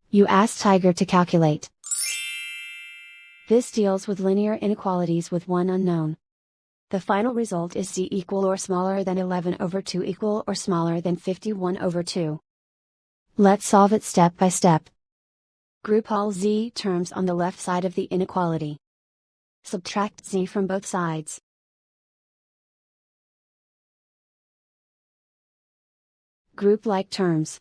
You ask Tiger to calculate. This deals with linear inequalities with one unknown. The final result is z equal or smaller than 11/2 equal or smaller than 51/2. Let's solve it step by step. Group all z terms on the left side of the inequality. Subtract z from both sides. Group like terms.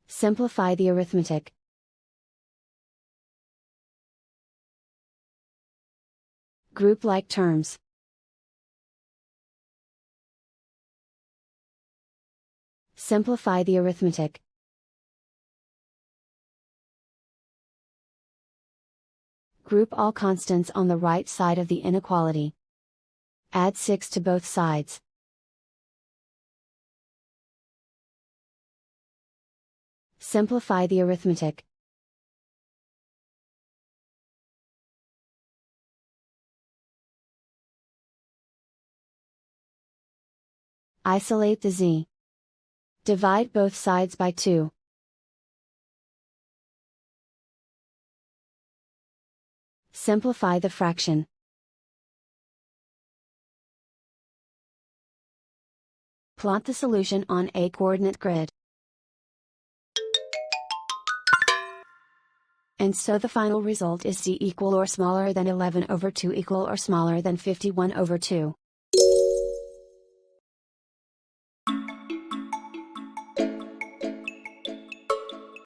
Simplify the arithmetic. Group like terms. Simplify the arithmetic. Group all constants on the right side of the inequality. Add 6 to both sides. Simplify the arithmetic. Isolate the z. Divide both sides by 2. Simplify the fraction. Plot the solution on a coordinate grid. And so the final result is z equal or smaller than 11/2 equal or smaller than 51/2.